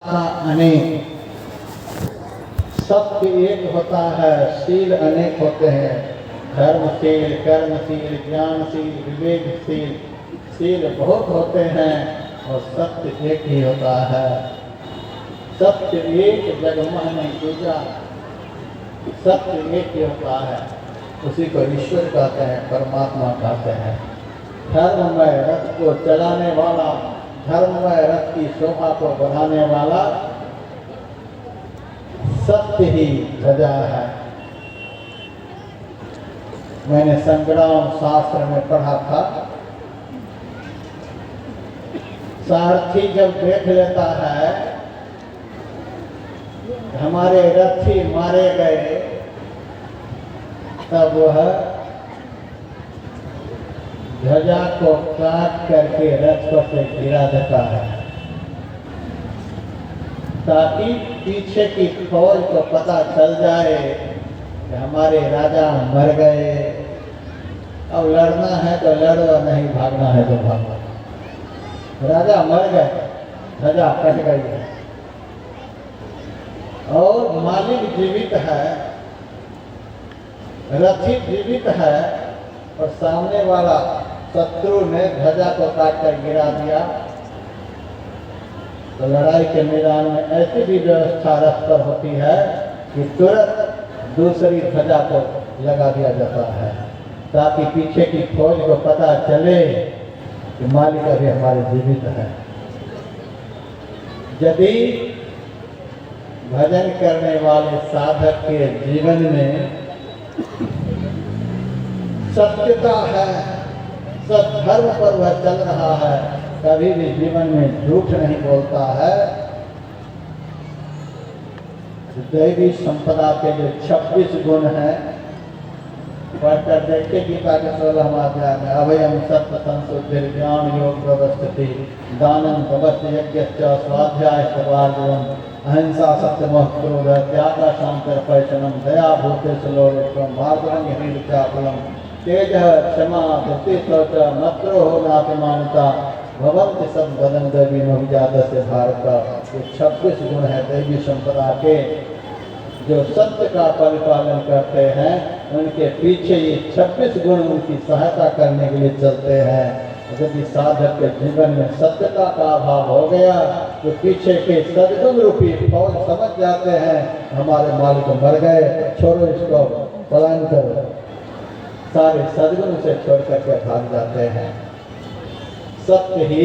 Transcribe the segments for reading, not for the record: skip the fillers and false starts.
अनेक, सत्य एक होता है, शील अनेक होते हैं। धर्मशील, कर्मशील, ज्ञानशील, विवेकशील, शील बहुत होते हैं और सत्य एक ही होता है। सत्य एक जगमह नहीं दूजा, सत्य एक ही होता है। उसी को ईश्वर कहते हैं, परमात्मा कहते हैं। धर्ममय रथ को चलाने वाला, धर्ममय रथ की शोभा को बढ़ाने वाला सत्य ही ध्वजा है। मैंने संग्राम शास्त्र में पढ़ा था, सारथी जब देख लेता है हमारे रथी मारे गए, तब वह ध्वजा को काट करके रथ पर से गिरा देता है, ताकि पीछे की फौज को पता चल जाए कि हमारे राजा मर गए। अब लड़ना है तो लड़ो, नहीं भागना है तो भागो। राजा मर गए, ध्वजा कट गई है और मालिक जीवित है, रथी जीवित है और सामने वाला शत्रु ने ध्वजा को काट कर गिरा दिया। तो लड़ाई के मैदान में ऐसी भी व्यवस्था रथ पर होती है कि तुरंत दूसरी ध्वजा को लगा दिया जाता है, ताकि पीछे की फौज को पता चले कि मालिक अभी हमारे जीवित है। यदि भजन करने वाले साधक के जीवन में सत्यता है, सद्धर्म पर वह चल रहा है, कभी भी जीवन में झूठ नहीं बोलता है, दैवी संपदा के जो 26 गुण हैं पढ़कर देखिए गीता के 16वां अध्याय में। अभयम सत्य संशुद्धि ज्ञान योग व्यवस्थिति दानम तपस्य यज्ञ स्वाध्याय सर्वार्जवम अहिंसा सत्यमः क्रोध त्याग शांति पैशनम दया भूतेषु लोलुप्तम मार्गं ह्रीचाकुलम तेज क्षमा धृति शौच मत्रोह नातिमानता भवन्ति सब बदन देवी नवजात से भारत। ये 26 गुण है दैवी संपदा के, जो सत्य का परिपालन करते हैं उनके पीछे ये 26 गुण उनकी सहायता करने के लिए चलते हैं। यदि साधक के जीवन में सत्यता का अभाव हो गया तो पीछे के सद्गुण रूपी फौज समझ जाते हैं हमारे मालिक मर गए, छोड़ो इसको, पलायन करो, सारे सद्गुण से छोड़ करके भाग जाते हैं। सत्य ही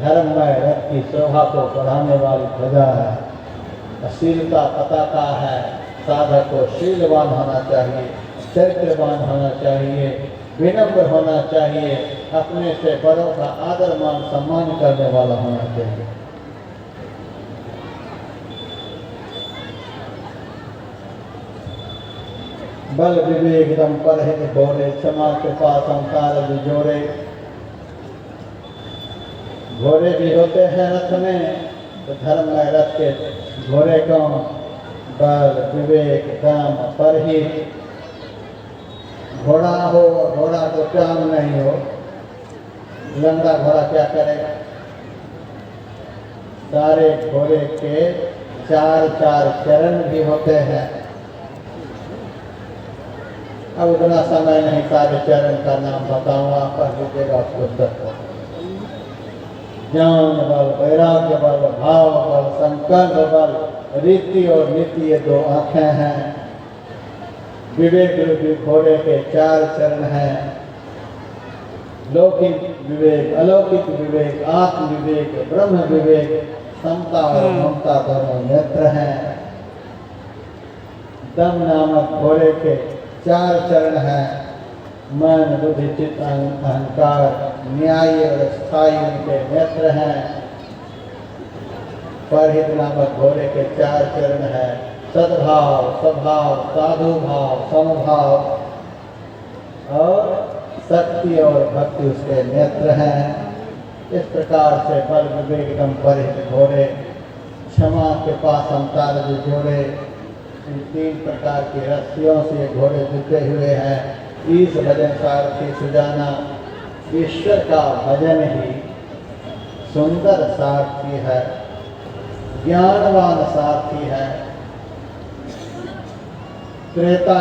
धर्ममय रथ की शोभा को बढ़ाने वाली ध्वजा है, शीलता पताका है। साधक को शीलवान होना चाहिए, चरित्रवान होना चाहिए, विनम्र होना चाहिए, अपने से बड़ों का आदर मान सम्मान करने वाला होना चाहिए। बल विवेक दम परहित भोरे क्षमा कृपा संसार जोड़े। घोड़े भी होते हैं रथ में, तो धर्म में रथ के घोड़े को बल विवेक दम परहित, घोड़ा हो घोड़ा को काम नहीं हो, लंगड़ा घोड़ा क्या करेगा। सारे घोड़े के 4-4 चरण भी होते हैं। अब उतना समय नहीं सारे चरण का नाम बताऊंगा, पढ़ लीजिएगा पुस्तक को। ज्ञान बल, वैराग्य बल, भाव बल, संकल्प बल, रीति और नीति, ये 2 आंखें हैं। विवेक रूपी घोड़े के 4 चरण हैं। लौकिक विवेक, अलौकिक विवेक, आत्म विवेक, ब्रह्म विवेक, समता और ममता दोनों नेत्र हैं। दम नामक घोड़े के 4 चरण हैं। मन, बुद्धि, चित्त, अहंकार, न्यायी और स्थायी उनके नेत्र हैं। परहित नामक घोड़े के 4 चरण हैं। सद्भाव, स्वभाव, साधु भाव, समभाव और शक्ति और भक्ति उसके नेत्र हैं। इस प्रकार से बल विवेक दम परहित घोड़े, क्षमा कृपा समता जोड़े, इन 3 प्रकार की रस्सियों से घोड़े जुटे हुए हैं। ईश भजन सारथी सुजाना, ईश्वर का भजन ही सुंदर सारथी है। ज्ञानवान सारथी है। त्रेता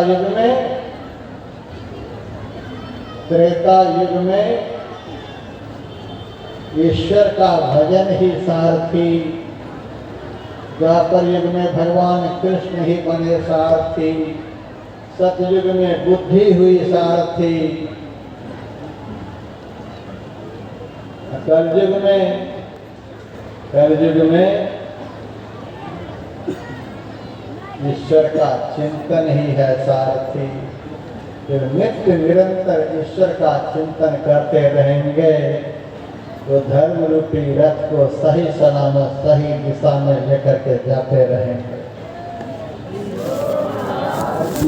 युग में ईश्वर का भजन ही सारथी, द्वापर युग में भगवान कृष्ण ही बने सारथी, सतयुग में बुद्धि हुई सारथी, कलयुग में ईश्वर का चिंतन ही है सारथी। जब नित्य निरंतर ईश्वर का चिंतन करते रहेंगे तो धर्म रूपी रथ को सही सलामत सही दिशा में लेकर के जाते रहेंगे।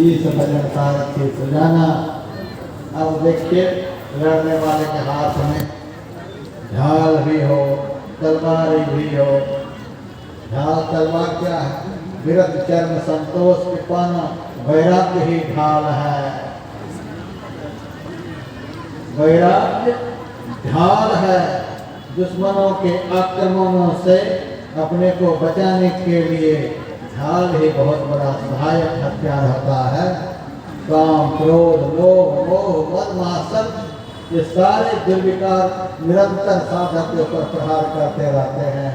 इस भजन सारथी सुजाना। अब देखिए, लड़ने वाले के हाथ में ढाल भी हो, तलवार भी हो। ढाल तलवार क्या है? विरत चर्म संतोष कृपाना, वैराग्य ही ढाल है। वैराग्य ढाल है। दुश्मनों के आक्रमणों से अपने को बचाने के लिए ढाल ही बहुत बड़ा सहायक हथियार होता है। काम, क्रोध, लोभ, मोह, मद, मात्सर्य, ये सारे दुर्विकार निरंतर साधक के ऊपर प्रहार करते रहते हैं।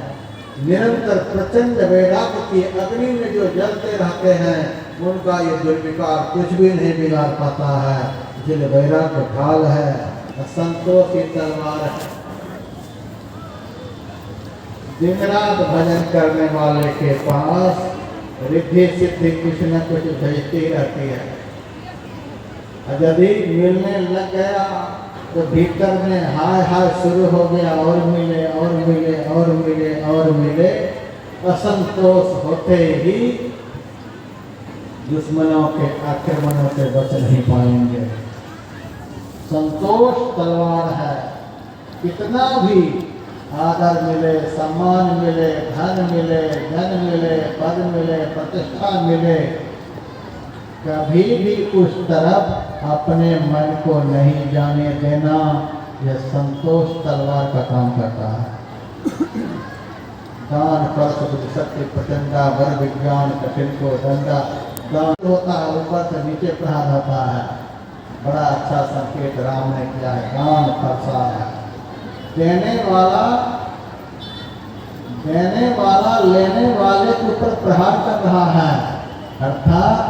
निरंतर प्रचंड वैराग्य की अग्नि में जो जलते रहते हैं, उनका ये दुर्विकार कुछ भी नहीं बिगाड़ पाता है। जिन वैराग्य ढाल है, संतोष की तलवार है। दिन रात भजन करने वाले के पास रिद्धि सिद्धि कुछ न कुछ भेजती रहती है। और यदि मिलने लग गया तो भीतर में हाय हाय शुरू हो गया, और मिले और मिले और मिले और मिले। असंतोष होते ही दुश्मनों के आक्रमणों से बच नहीं पाएंगे। संतोष तलवार है। कितना भी आदर मिले, सम्मान मिले, धन मिले, जन मिले, पद मिले, प्रतिष्ठा मिले, कभी भी उस तरफ अपने मन को नहीं जाने देना। यह संतोष तलवार का काम करता है। दान फल बुद्धि शक्ति प्रचंडा, वर विज्ञान कठिन को दंडा। दान होता है, ऊपर से नीचे प्रहार होता है। बड़ा अच्छा संकेत राम ने किया है। दान फलसा है। देने वाला लेने वाले के ऊपर प्रहार कर रहा है, अर्थात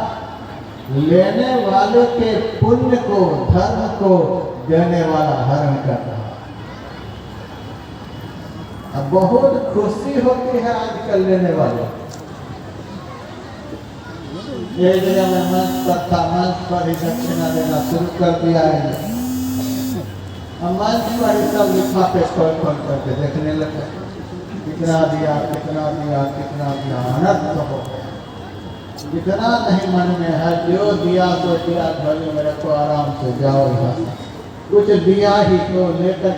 लेने वाले के पुण्य को, धर्म को देने वाला हरण कर रहा है। अब बहुत खुशी होती है आजकल लेने वाले। ये जगह में मंच पर ही दक्षिणा देना शुरू कर दिया है। मंच पर ही सब लिफाफे खोल करके देखने लगे, कितना दिया कितना दिया कितना दिया। अनर्थ हो गया। जितना नहीं मन में है, जो दिया तो दिया, भले मेरे को आराम से जाओ, कुछ दिया ही तो लेकर